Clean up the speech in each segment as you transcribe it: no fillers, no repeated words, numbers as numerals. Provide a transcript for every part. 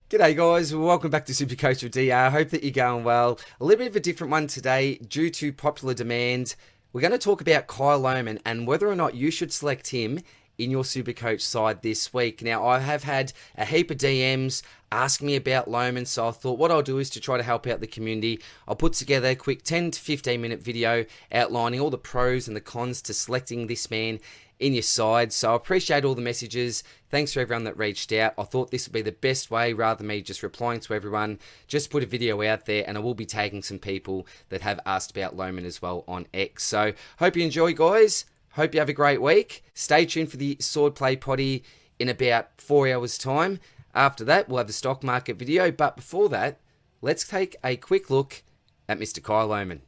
G'day guys, welcome back to Supercoach with DR. Hope that you're going well. A little bit of a different one today due to popular demand. We're going to talk about Kyle Lohman and whether or not you should select him in your Supercoach side this week. Now, I have had a heap of DMs asking me about Lohman, so I thought what I'll do is to try to help out the community. I'll put together a quick 10 to 15 minute video outlining all the pros and the cons to selecting this man in your side. So I appreciate all the messages. Thanks for everyone that reached out. I thought this would be the best way rather than me just replying to everyone. Just put a video out there, and I will be tagging some people that have asked about Lohman as well on X. So hope you enjoy, guys. Hope you have a great week. Stay tuned for the Swordplay potty in about 4 hours time. After that, we'll have the stock market video. But before that, let's take a quick look at Mr. Kyle Omen.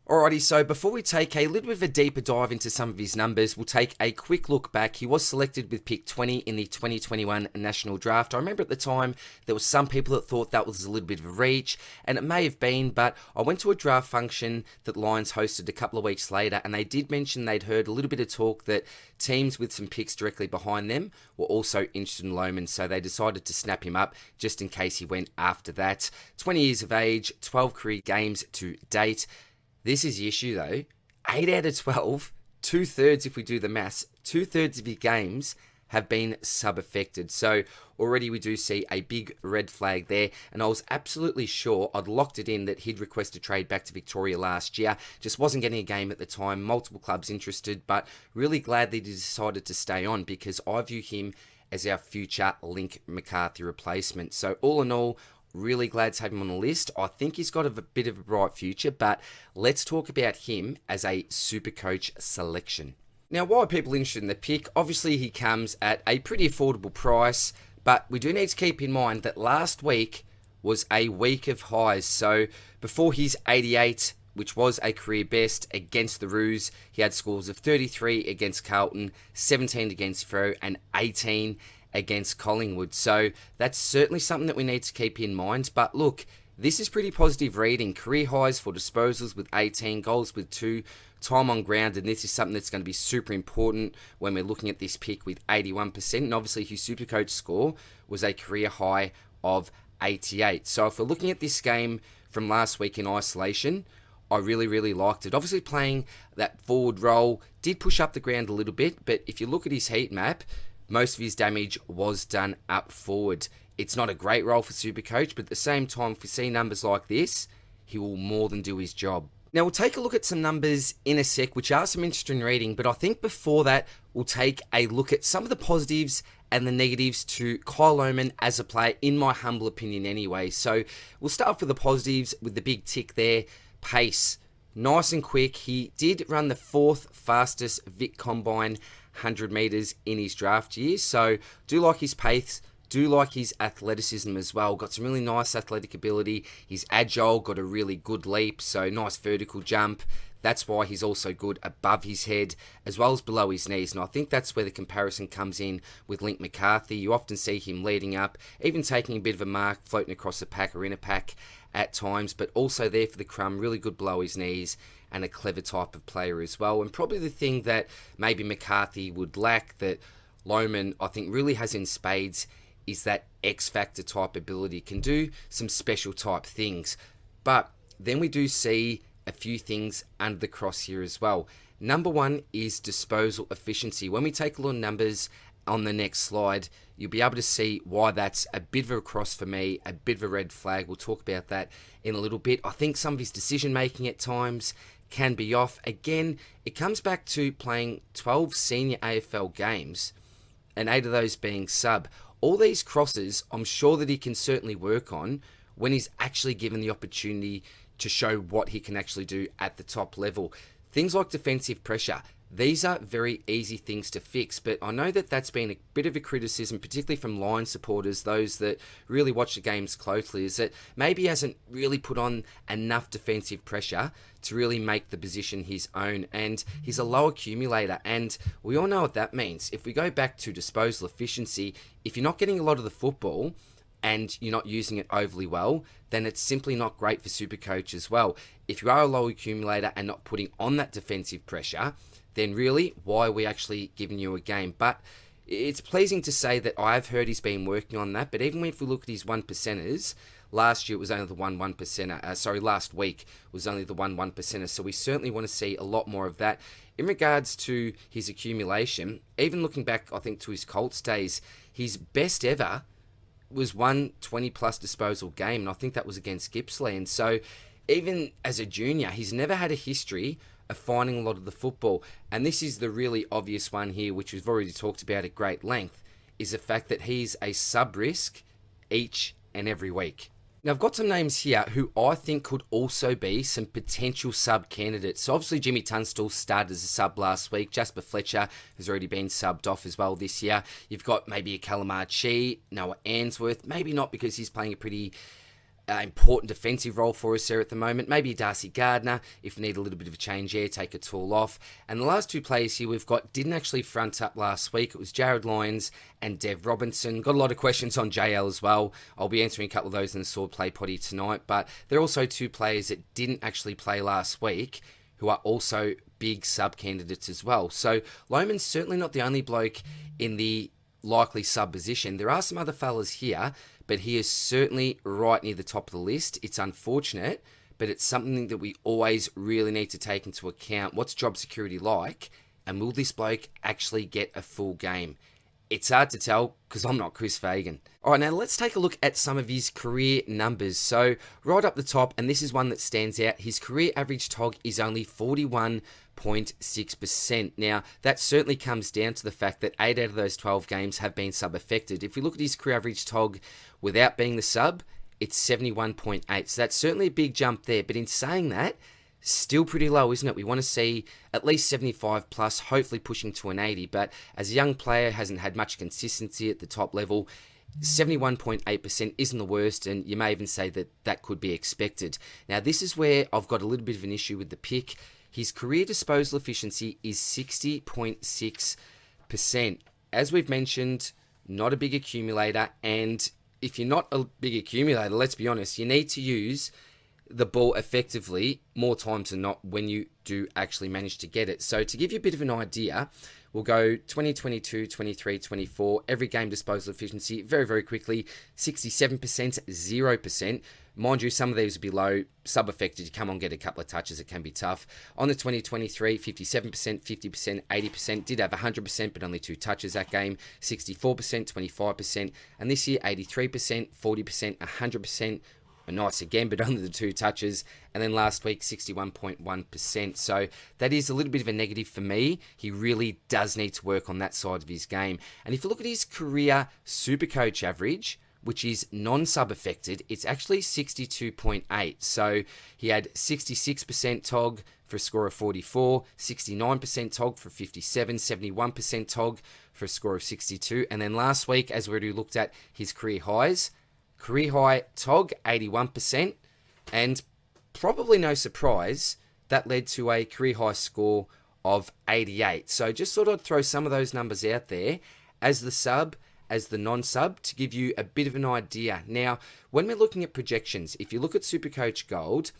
Alrighty, so before we take a little bit of a deeper dive into some of his numbers, we'll take a quick look back. He was selected with pick 20 in the 2021 National Draft. I remember at the time there were some people that thought that was a little bit of a reach, and it may have been, but I went to a draft function that Lions hosted a couple of weeks later, and they did mention they'd heard a little bit of talk that teams with some picks directly behind them were also interested in Lohman, so they decided to snap him up just in case he went after that. 20 years of age, 12 career games to date. This is the issue though, 8 out of 12, two-thirds if we do the maths, two-thirds of your games have been sub-affected. So already we do see a big red flag there, and I was absolutely sure, I'd locked it in that he'd request a trade back to Victoria last year. Just wasn't getting a game at the time, multiple clubs interested, but really glad that he decided to stay on because I view him as our future Link McCarthy replacement. So all in all, really glad to have him on the list. I think he's got a bit of a bright future, but let's talk about him as a Supercoach selection. Now, why are people interested in the pick? Obviously, he comes at a pretty affordable price, but we do need to keep in mind that last week was a week of highs. So before his 88, which was a career best against the Roos, he had scores of 33 against Carlton, 17 against Freo, and 18 against Collingwood. So that's certainly something that we need to keep in mind. But look, this is pretty positive reading. Career highs for disposals with 18, goals with 2, time on ground, and this is something that's going to be super important when we're looking at this pick with 81%. And obviously his Supercoach score was a career high of 88. So if we're looking at this game from last week in isolation, I really liked it. Obviously playing that forward role did push up the ground a little bit, but if you look at his heat map, most of his damage was done up forward. It's not a great role for Supercoach, but at the same time, if we see numbers like this, he will more than do his job. Now, we'll take a look at some numbers in a sec, which are some interesting reading, but I think before that, we'll take a look at some of the positives and the negatives to Kyle Omen as a player, in my humble opinion anyway. So we'll start off with the positives, with the big tick there. Pace. Nice and quick. He did run the 4th fastest Vic Combine 100 metres in his draft year. So do like his pace, do like his athleticism as well. Got some really nice athletic ability. He's agile, got a really good leap, so nice vertical jump. That's why he's also good above his head as well as below his knees. And I think that's where the comparison comes in with Link McCarthy. You often see him leading up, even taking a bit of a mark, floating across the pack or in a pack at times, but also there for the crumb, really good below his knees and a clever type of player as well. And probably the thing that maybe McCarthy would lack that Lohman, I think, really has in spades is that X-Factor type ability. Can do some special type things. But then we do see a few things under the cross here as well. Number one is disposal efficiency. When we take a look at numbers on the next slide, you'll be able to see why that's a bit of a cross for me, a bit of a red flag. We'll talk about that in a little bit. I think some of his decision making at times can be off. Again, it comes back to playing 12 senior AFL games and 8 of those being sub. All these crosses, I'm sure that he can certainly work on when he's actually given the opportunity to show what he can actually do at the top level. Things like defensive pressure, these are very easy things to fix, but I know that that's been a bit of a criticism, particularly from Lion supporters, those that really watch the games closely, is that maybe he hasn't really put on enough defensive pressure to really make the position his own, and he's a low accumulator, and we all know what that means. If we go back to disposal efficiency, if you're not getting a lot of the football, and you're not using it overly well, then it's simply not great for Supercoach as well. If you are a low accumulator and not putting on that defensive pressure, then really, why are we actually giving you a game? But it's pleasing to say that I've heard he's been working on that. But even if we look at his 1%ers, last year it was only the one 1%er. Last week was only the one 1%er. So we certainly want to see a lot more of that. In regards to his accumulation, even looking back, I think, to his Colts days, his best ever was one 20-plus disposal game, and I think that was against Gippsland. So even as a junior, he's never had a history of finding a lot of the football. And this is the really obvious one here, which we've already talked about at great length, is the fact that he's a sub-risk each and every week. Now, I've got some names here who I think could also be some potential sub candidates. So obviously, Jimmy Tunstall started as a sub last week. Jasper Fletcher has already been subbed off as well this year. You've got maybe a Calamar Chi, Noah Answorth. Maybe not, because he's playing a pretty important defensive role for us there at the moment. Maybe Darcy Gardner, if we need a little bit of a change here, take a tool off. And the last two players here we've got didn't actually front up last week. It was Jared Lyons and Dev Robinson. Got a lot of questions on JL as well. I'll be answering a couple of those in the Swordplay potty tonight. But there are also two players that didn't actually play last week who are also big sub candidates as well. So Lohman's certainly not the only bloke in the likely sub position. There are some other fellas here, but he is certainly right near the top of the list. It's unfortunate, but it's something that we always really need to take into account. What's job security like, and will this bloke actually get a full game? It's hard to tell because I'm not Chris Fagan. All right, now let's take a look at some of his career numbers. So right up the top, and this is one that stands out, his career average TOG is only 41.6%. Now, that certainly comes down to the fact that 8 out of those 12 games have been sub-affected. If we look at his career average TOG without being the sub, it's 71.8. So that's certainly a big jump there. But in saying that, still pretty low, isn't it? We want to see at least 75 plus, hopefully pushing to an 80. But as a young player, hasn't had much consistency at the top level. 71.8% isn't the worst, and you may even say that that could be expected. Now, this is where I've got a little bit of an issue with the pick. His career disposal efficiency is 60.6%. As we've mentioned, not a big accumulator, and if you're not a big accumulator, let's be honest, you need to use the ball effectively more times than not when you do actually manage to get it. So to give you a bit of an idea, we'll go 2022, 23, 24, every game disposal efficiency very, very quickly, 67%, 0%. Mind you, some of these will be low, sub-affected. You come on, get a couple of touches, it can be tough. On the 2023, 57%, 50%, 80%, did have 100%, but only 2 touches that game, 64%, 25%, and this year, 83%, 40%, 100%, nice again, but only the 2 touches. And then last week, 61.1%. So that is a little bit of a negative for me. He really does need to work on that side of his game. And if you look at his career Supercoach average, which is non-sub affected, it's actually 62.8. So he had 66% TOG for a score of 44, 69% TOG for 57, 71% TOG for a score of 62. And then last week, as we already looked at his career highs, career high TOG, 81%, and probably no surprise, that led to a career high score of 88. So just thought I'd throw some of those numbers out there as the sub, as the non-sub, to give you a bit of an idea. Now, when we're looking at projections, if you look at Supercoach Gold,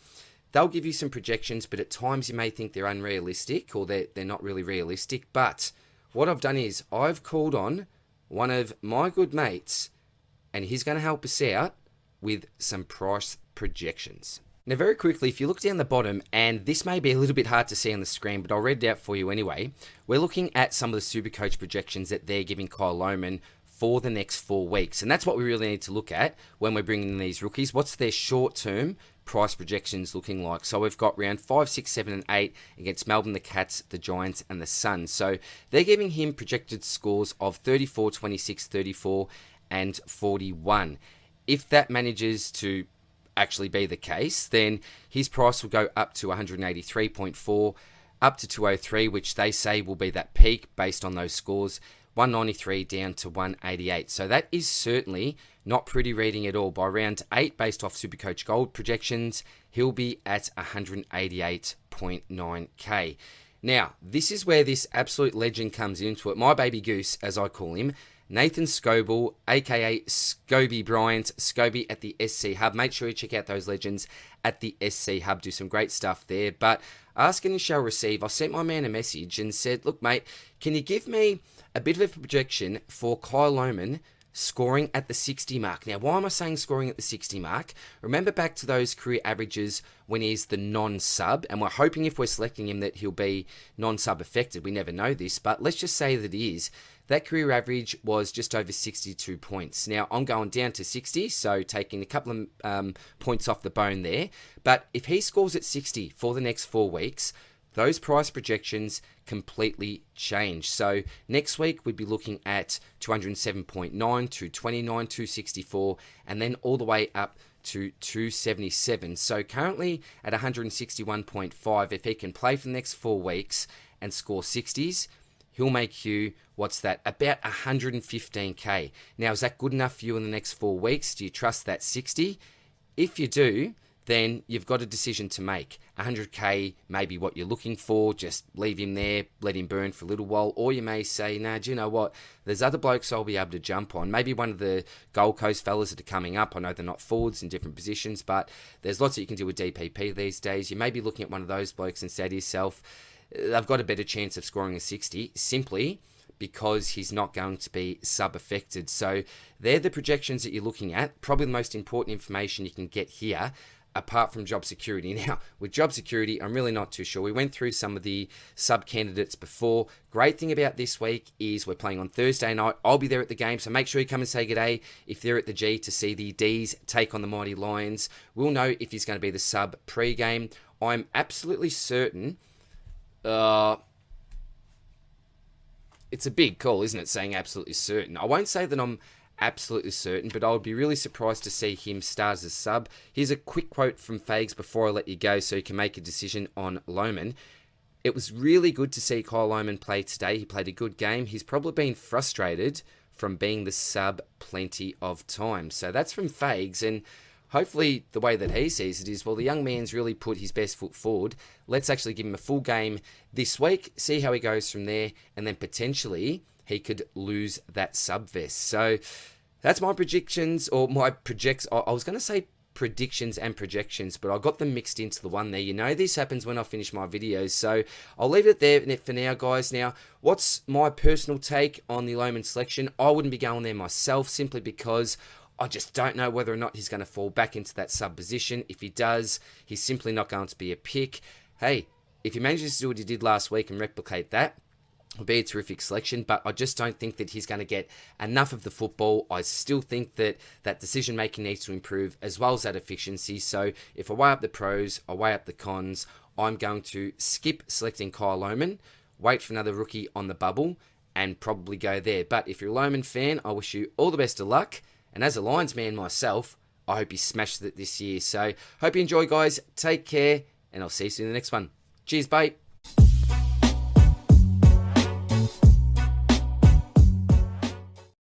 they'll give you some projections, but at times you may think they're unrealistic or they're not really realistic. But what I've done is I've called on one of my good mates, and he's going to help us out with some price projections. Now, very quickly, if you look down the bottom, and this may be a little bit hard to see on the screen, but I'll read it out for you anyway. We're looking at some of the Supercoach projections that they're giving Kyle Lohman for the next 4 weeks. And that's what we really need to look at when we're bringing in these rookies. What's their short-term price projections looking like? So we've got round 5, 6, 7, and 8 against Melbourne, the Cats, the Giants, and the Suns. So they're giving him projected scores of 34, 26, 34, and 41. If that manages to actually be the case, then his price will go up to 183.4, up to 203, which they say will be that peak based on those scores, 193 down to 188. So that is certainly not pretty reading at all. By round 8, based off Supercoach Gold projections, he'll be at 188.9k. Now, this is where this absolute legend comes into it. My baby goose, as I call him, Nathan Scoble, aka Scobie Bryant, Scobie at the SC Hub. Make sure you check out those legends at the SC Hub. Do some great stuff there. But ask and you shall receive. I sent my man a message and said, look, mate, can you give me a bit of a projection for Kyle Lohman scoring at the 60 mark? Now, why am I saying scoring at the 60 mark? Remember back to those career averages when he's the non-sub, and we're hoping if we're selecting him that he'll be non-sub affected. We never know this, but let's just say that he is. That career average was just over 62 points. Now, I'm going down to 60, so taking a couple of points off the bone there. But if he scores at 60 for the next 4 weeks, those price projections completely change. So next week, we'd be looking at 207.9, 229, 264, and then all the way up to 277. So currently at 161.5, if he can play for the next 4 weeks and score 60s, he'll make you, what's that, about 115k. Now, is that good enough for you in the next 4 weeks? Do you trust that 60? If you do, then you've got a decision to make. 100k may be what you're looking for, just leave him there, let him burn for a little while, or you may say, nah, do you know what, there's other blokes I'll be able to jump on. Maybe one of the Gold Coast fellas that are coming up. I know they're not forwards in different positions, but there's lots that you can do with DPP these days. You may be looking at one of those blokes and say to yourself, they've got a better chance of scoring a 60, simply because he's not going to be sub-affected. So they're the projections that you're looking at. Probably the most important information you can get here, apart from job security. Now, with job security, I'm really not too sure. We went through some of the sub-candidates before. Great thing about this week is we're playing on Thursday night. I'll be there at the game, so make sure you come and say g'day if they're at the G to see the Ds take on the Mighty Lions. We'll know if he's going to be the sub pre-game. I'm absolutely certain... it's a big call, isn't it, saying absolutely certain? I won't say that I'm absolutely certain, but I would be really surprised to see him start as a sub. Here's a quick quote from Fags before I let you go so you can make a decision on Lohman. It was really good to see Kyle Omen play today. He played a good game. He's probably been frustrated from being the sub plenty of times. So that's from Fags, and hopefully the way that he sees it is, well, the young man's really put his best foot forward. Let's actually give him a full game this week, see how he goes from there, and then potentially he could lose that sub vest. So that's my predictions, or my projects. I was going to say predictions and projections, but I got them mixed into the one there. You know, this happens when I finish my videos, so I'll leave it there for now, guys. Now, what's my personal take on the Lohman selection? I wouldn't be going there myself, simply because I just don't know whether or not he's going to fall back into that sub position. If he does, he's simply not going to be a pick. Hey, if he manages to do what he did last week and replicate that, it'll be a terrific selection, but I just don't think that he's going to get enough of the football. I still think that that decision-making needs to improve, as well as that efficiency. So if I weigh up the pros, I weigh up the cons, I'm going to skip selecting Kyle Lohman, wait for another rookie on the bubble, and probably go there. But if you're a Lohman fan, I wish you all the best of luck. And as a Lions man myself, I hope he smashes it this year. So hope you enjoy, guys. Take care, and I'll see you soon in the next one. Cheers, bye.